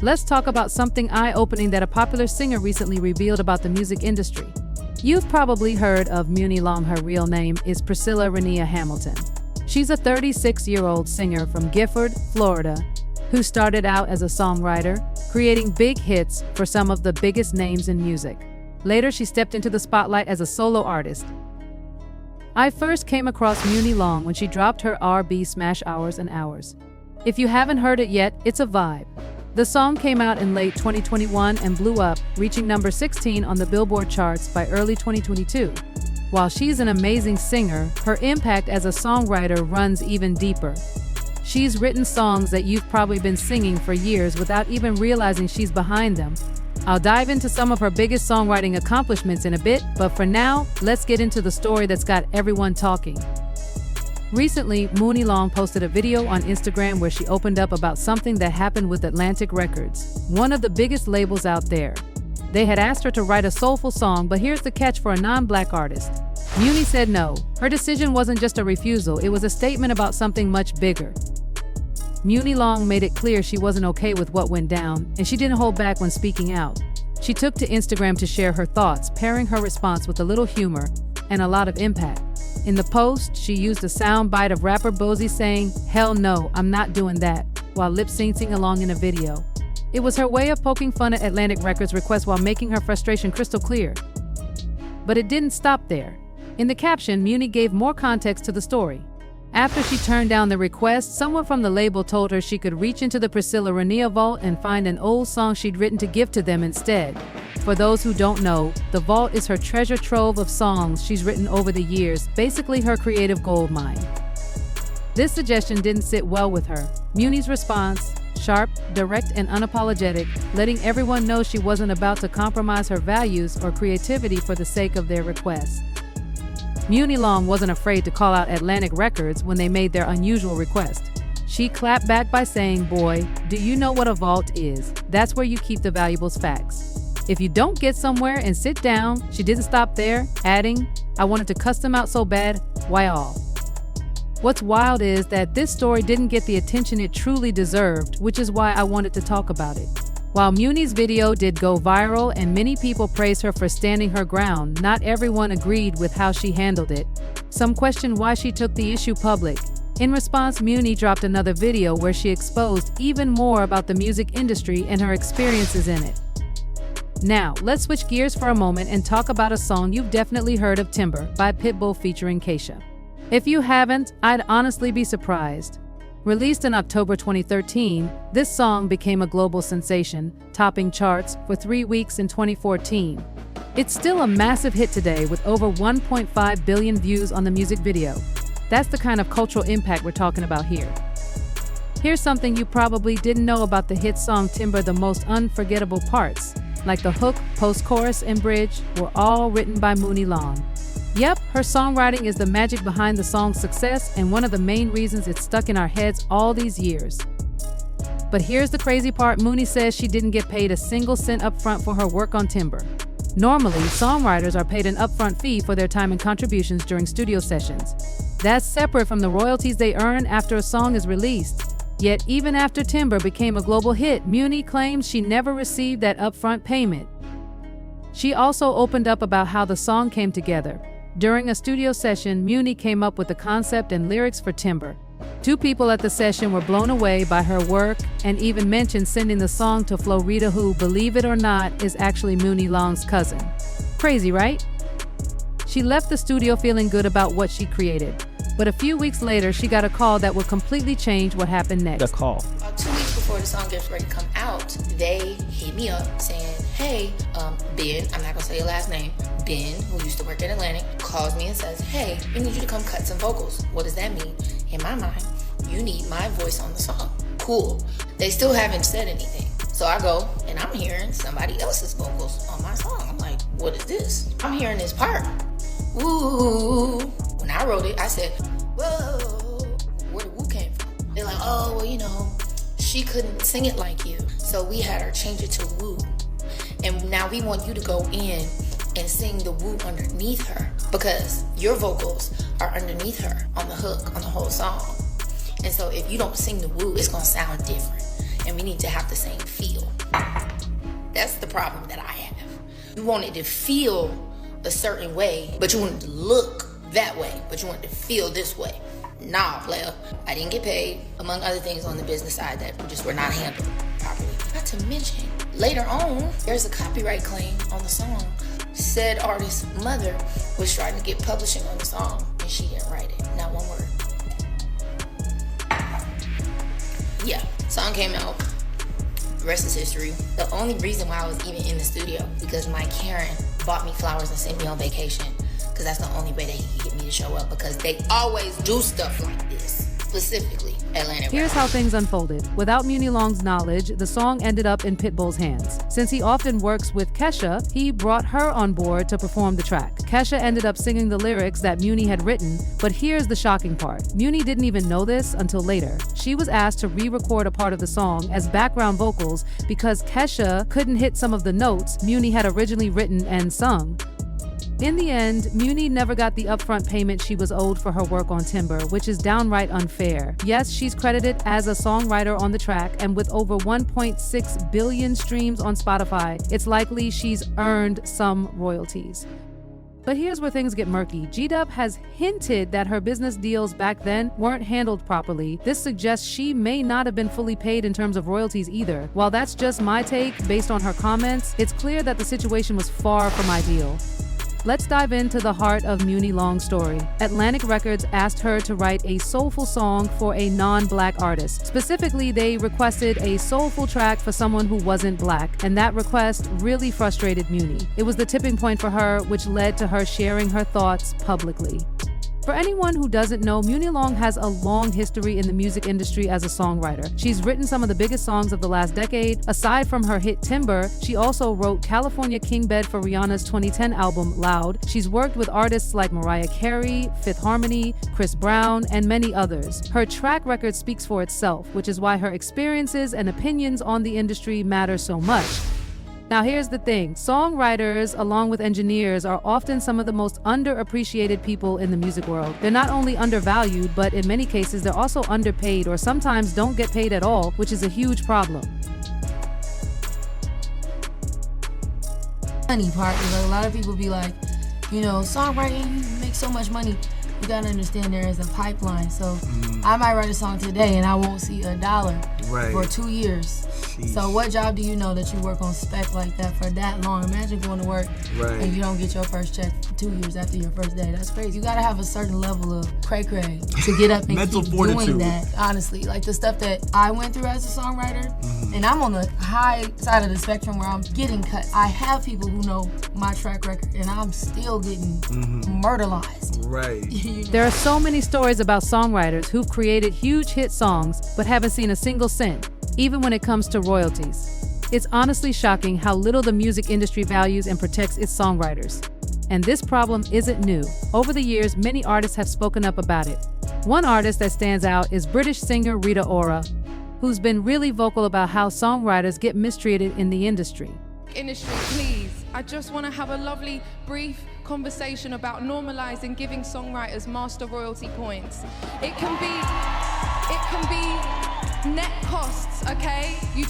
let's talk about something eye-opening that a popular singer recently revealed about the music industry. You've probably heard of Muni Long. Her real name is Priscilla Renea Hamilton. She's a 36-year-old singer from Gifford, Florida, who started out as a songwriter, creating big hits for some of the biggest names in music. Later, she stepped into the spotlight as a solo artist. I first came across Muni Long when she dropped her R&B smash Hours and Hours. If you haven't heard it yet, it's a vibe. The song came out in late 2021 and blew up, reaching number 16 on the Billboard charts by early 2022. While she's an amazing singer, her impact as a songwriter runs even deeper. She's written songs that you've probably been singing for years without even realizing she's behind them. I'll dive into some of her biggest songwriting accomplishments in a bit, but for now, let's get into the story that's got everyone talking. Recently, Muni Long posted a video on Instagram where she opened up about something that happened with Atlantic Records, one of the biggest labels out there. They had asked her to write a soulful song, but here's the catch for a non-black artist. Muni said no. Her decision wasn't just a refusal, it was a statement about something much bigger. Muni Long made it clear she wasn't okay with what went down, and she didn't hold back when speaking out. She took to Instagram to share her thoughts, pairing her response with a little humor and a lot of impact. In the post, she used a sound bite of rapper Bozy saying, "Hell no, I'm not doing that," while lip-syncing along in a video. It was her way of poking fun at Atlantic Records' request while making her frustration crystal clear. But it didn't stop there. In the caption, Muni gave more context to the story. After she turned down the request, someone from the label told her she could reach into the Priscilla Renea vault and find an old song she'd written to give to them instead. For those who don't know, the vault is her treasure trove of songs she's written over the years, basically her creative gold mine. This suggestion didn't sit well with her. Muni's response, sharp, direct, and unapologetic, letting everyone know she wasn't about to compromise her values or creativity for the sake of their request. Muni Long wasn't afraid to call out Atlantic Records when they made their unusual request. She clapped back by saying, "Boy, do you know what a vault is? That's where you keep the valuables facts. If you don't get somewhere and sit down," she didn't stop there, adding, "I wanted to cuss them out so bad, why all?" What's wild is that this story didn't get the attention it truly deserved, which is why I wanted to talk about it. While Muni's video did go viral and many people praised her for standing her ground, not everyone agreed with how she handled it. Some questioned why she took the issue public. In response, Muni dropped another video where she exposed even more about the music industry and her experiences in it. Now, let's switch gears for a moment and talk about a song you've definitely heard of, Timber by Pitbull featuring Keisha. If you haven't, I'd honestly be surprised. Released in October 2013, this song became a global sensation, topping charts for 3 weeks in 2014. It's still a massive hit today with over 1.5 billion views on the music video. That's the kind of cultural impact we're talking about here. Here's something you probably didn't know about the hit song Timber. The most unforgettable parts, like the hook, post-chorus, and bridge, were all written by Muni Long. Yep, her songwriting is the magic behind the song's success and one of the main reasons it's stuck in our heads all these years. But here's the crazy part. Muni says she didn't get paid a single cent upfront for her work on Timber. Normally, songwriters are paid an upfront fee for their time and contributions during studio sessions. That's separate from the royalties they earn after a song is released. Yet, even after Timber became a global hit, Muni claims she never received that upfront payment. She also opened up about how the song came together. During a studio session, Muni came up with the concept and lyrics for Timber. 2 people at the session were blown away by her work and even mentioned sending the song to Flo Rida, who, believe it or not, is actually Muni Long's cousin. Crazy, right? She left the studio feeling good about what she created. But a few weeks later, she got a call that would completely change what happened next. The call. About 2 weeks before the song gets ready to come out, they hit me up saying, "Hey, Ben," I'm not gonna say your last name, Ben, who used to work at Atlantic, calls me and says, "Hey, we need you to come cut some vocals." What does that mean? In my mind, you need my voice on the song. Cool. They still haven't said anything. So I go and I'm hearing somebody else's vocals on my song. I'm like, what is this? I'm hearing this part. Ooh. When I wrote it, I said, whoa, where the woo came from? They're like, oh, well, you know, she couldn't sing it like you. So we had her change it to woo. And now we want you to go in and sing the woo underneath her, because your vocals are underneath her on the hook, on the whole song. And so if you don't sing the woo, it's gonna sound different. And we need to have the same feel. problem that I have. You wanted to feel a certain way, but you wanted to look that way, but you wanted to feel this way. Nah, player. I didn't get paid, among other things on the business side that just were not handled properly. Not to mention, later on, there's a copyright claim on the song. Said artist's mother was trying to get publishing on the song, and she didn't write it. Not one word. Yeah, song came out. The rest is history. The only reason why I was even in the studio, because my Karen bought me flowers and sent me on vacation, because that's the only way that he could get me to show up, because they always do stuff like this, specifically Atlanta. Here's how things unfolded. Without Muni Long's knowledge, the song ended up in Pitbull's hands. Since he often works with Kesha, he brought her on board to perform the track. Kesha ended up singing the lyrics that Muni had written, but here's the shocking part. Muni didn't even know this until later. She was asked to re-record a part of the song as background vocals because Kesha couldn't hit some of the notes Muni had originally written and sung. In the end, Muni never got the upfront payment she was owed for her work on Timber, which is downright unfair. Yes, she's credited as a songwriter on the track, and with over 1.6 billion streams on Spotify, it's likely she's earned some royalties. But here's where things get murky. G-Dub has hinted that her business deals back then weren't handled properly. This suggests she may not have been fully paid in terms of royalties either. While that's just my take based on her comments, it's clear that the situation was far from ideal. Let's dive into the heart of Muni Long's story. Atlantic Records asked her to write a soulful song for a non-black artist. Specifically, they requested a soulful track for someone who wasn't black, and that request really frustrated Muni. It was the tipping point for her, which led to her sharing her thoughts publicly. For anyone who doesn't know, Muni Long has a long history in the music industry as a songwriter. She's written some of the biggest songs of the last decade. Aside from her hit Timber, she also wrote California King Bed for Rihanna's 2010 album Loud. She's worked with artists like Mariah Carey, Fifth Harmony, Chris Brown, and many others. Her track record speaks for itself, which is why her experiences and opinions on the industry matter so much. Now here's the thing, songwriters along with engineers are often some of the most underappreciated people in the music world. They're not only undervalued, but in many cases they're also underpaid or sometimes don't get paid at all, which is a huge problem. Money part, a lot of people be like, songwriting, you make so much money. You gotta understand there is a pipeline. So I might write a song today and I won't see $1 for 2 years. Sheesh. So what job do you know that you work on spec like that for that long? Imagine going to work and you don't get your first check 2 years after your first day. That's crazy. You gotta have a certain level of cray-cray to get up and mental keep fortitude. Doing that. Honestly, like the stuff that I went through as a songwriter, and I'm on the high side of the spectrum where I'm getting cut. I have people who know my track record and I'm still getting murderized. Right. There are so many stories about songwriters who've created huge hit songs but haven't seen a single cent, even when it comes to royalties. It's honestly shocking how little the music industry values and protects its songwriters. And this problem isn't new. Over the years, many artists have spoken up about it. One artist that stands out is British singer Rita Ora, who's been really vocal about how songwriters get mistreated in the industry. Please, I just want to have a lovely, brief conversation about normalizing giving songwriters master royalty points. It can be net costs, okay? It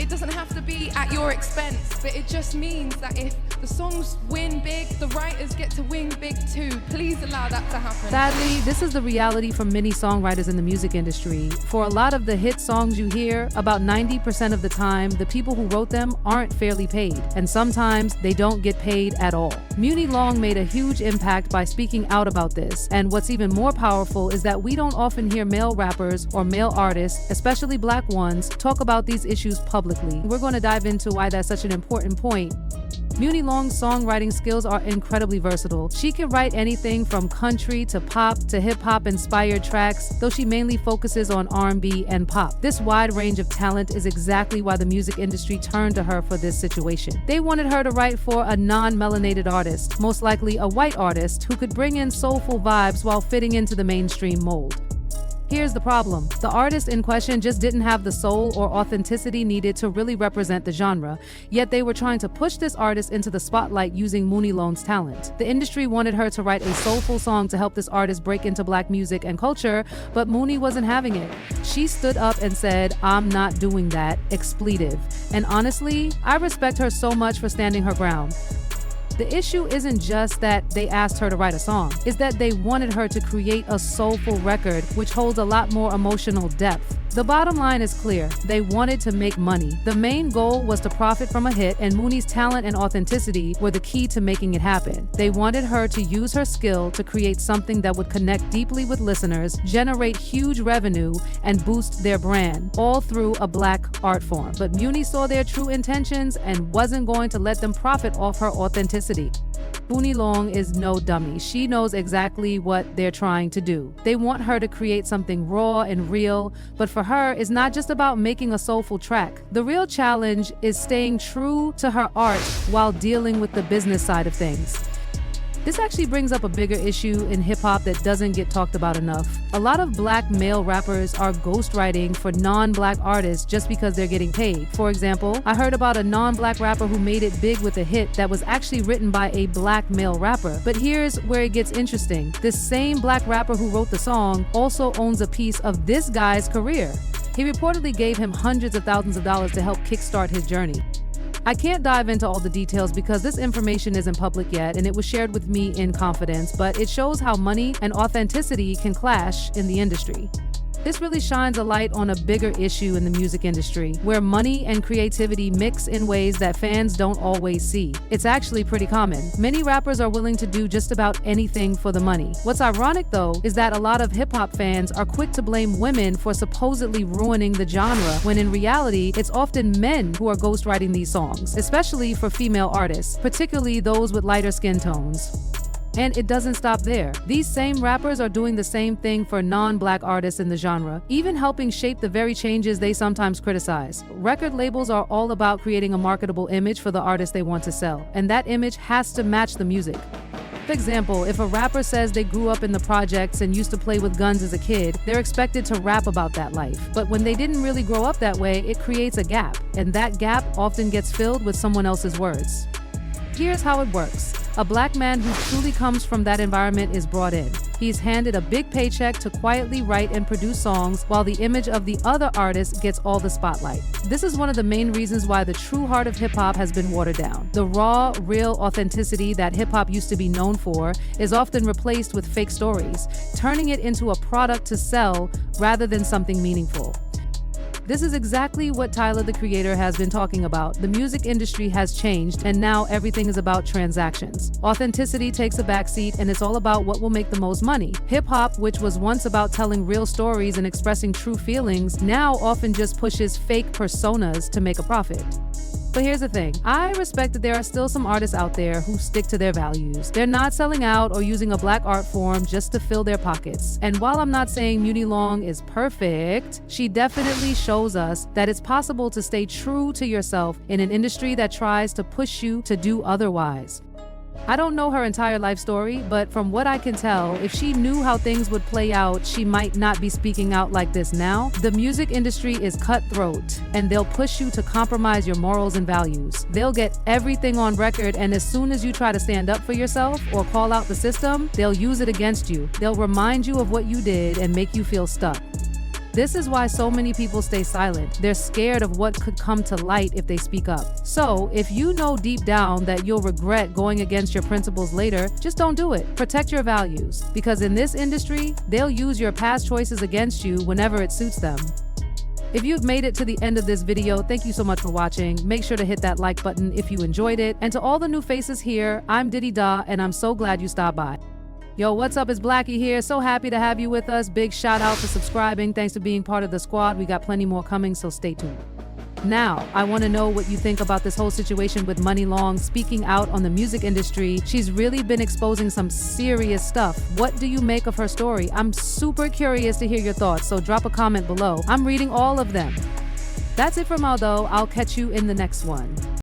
doesn't have to be at your expense, but it just means that if the songs win big, the writers get to win big too. Please allow that to happen. Sadly, this is the reality for many songwriters in the music industry. For a lot of the hit songs you hear, about 90% of the time, the people who wrote them aren't fairly paid, and sometimes they don't get paid at all. Muni Long made a huge impact by speaking out about this, and what's even more powerful is that we don't often hear male rappers or male artists, especially black ones, talk about these issues publicly. We're going to dive into why that's such an important point. Muni Long's songwriting skills are incredibly versatile. She can write anything from country to pop to hip-hop inspired tracks, though she mainly focuses on R&B and pop. This wide range of talent is exactly why the music industry turned to her for this situation. They wanted her to write for a non-melanated artist, most likely a white artist, who could bring in soulful vibes while fitting into the mainstream mold. Here's the problem. The artist in question just didn't have the soul or authenticity needed to really represent the genre, yet they were trying to push this artist into the spotlight using Monie Long's talent. The industry wanted her to write a soulful song to help this artist break into black music and culture, but Monie wasn't having it. She stood up and said, "I'm not doing that," expletive. And honestly, I respect her so much for standing her ground. The issue isn't just that they asked her to write a song, it's that they wanted her to create a soulful record which holds a lot more emotional depth. The bottom line is clear. They wanted to make money. The main goal was to profit from a hit, and Monie's talent and authenticity were the key to making it happen. They wanted her to use her skill to create something that would connect deeply with listeners, generate huge revenue, and boost their brand, all through a black art form. But Monie saw their true intentions and wasn't going to let them profit off her authenticity. Monie Long is no dummy. She knows exactly what they're trying to do. They want her to create something raw and real, but for her, it's not just about making a soulful track. The real challenge is staying true to her art while dealing with the business side of things. This actually brings up a bigger issue in hip-hop that doesn't get talked about enough. A lot of black male rappers are ghostwriting for non-black artists just because they're getting paid. For example, I heard about a non-black rapper who made it big with a hit that was actually written by a black male rapper. But here's where it gets interesting. This same black rapper who wrote the song also owns a piece of this guy's career. He reportedly gave him hundreds of thousands of dollars to help kickstart his journey. I can't dive into all the details because this information isn't public yet and it was shared with me in confidence, but it shows how money and authenticity can clash in the industry. This really shines a light on a bigger issue in the music industry, where money and creativity mix in ways that fans don't always see. It's actually pretty common. Many rappers are willing to do just about anything for the money. What's ironic, though, is that a lot of hip-hop fans are quick to blame women for supposedly ruining the genre, when in reality, it's often men who are ghostwriting these songs, especially for female artists, particularly those with lighter skin tones. And it doesn't stop there. These same rappers are doing the same thing for non-black artists in the genre, even helping shape the very changes they sometimes criticize. Record labels are all about creating a marketable image for the artist they want to sell, and that image has to match the music. For example, if a rapper says they grew up in the projects and used to play with guns as a kid, they're expected to rap about that life. But when they didn't really grow up that way, it creates a gap, and that gap often gets filled with someone else's words. Here's how it works. A black man who truly comes from that environment is brought in. He's handed a big paycheck to quietly write and produce songs while the image of the other artist gets all the spotlight. This is one of the main reasons why the true heart of hip-hop has been watered down. The raw, real authenticity that hip-hop used to be known for is often replaced with fake stories, turning it into a product to sell rather than something meaningful. This is exactly what Tyler, the Creator, has been talking about. The music industry has changed, and now everything is about transactions. Authenticity takes a backseat, and it's all about what will make the most money. Hip-hop, which was once about telling real stories and expressing true feelings, now often just pushes fake personas to make a profit. But here's the thing. I respect that there are still some artists out there who stick to their values. They're not selling out or using a black art form just to fill their pockets. And while I'm not saying Monie Long is perfect, she definitely shows us that it's possible to stay true to yourself in an industry that tries to push you to do otherwise. I don't know her entire life story, but from what I can tell, if she knew how things would play out, she might not be speaking out like this now. The music industry is cutthroat, and they'll push you to compromise your morals and values. They'll get everything on record, and as soon as you try to stand up for yourself or call out the system, they'll use it against you. They'll remind you of what you did and make you feel stuck. This is why so many people stay silent. They're scared of what could come to light if they speak up. So, if you know deep down that you'll regret going against your principles later, just don't do it. Protect your values, because in this industry, they'll use your past choices against you whenever it suits them. If you've made it to the end of this video, thank you so much for watching. Make sure to hit that like button if you enjoyed it. And to all the new faces here, I'm Diddy Da, and I'm so glad you stopped by. Yo, what's up? It's Blackie here. So happy to have you with us. Big shout out for subscribing. Thanks for being part of the squad. We got plenty more coming, so stay tuned. Now, I want to know what you think about this whole situation with Monie Long speaking out on the music industry. She's really been exposing some serious stuff. What do you make of her story? I'm super curious to hear your thoughts, so drop a comment below. I'm reading all of them. That's it for now, though. I'll catch you in the next one.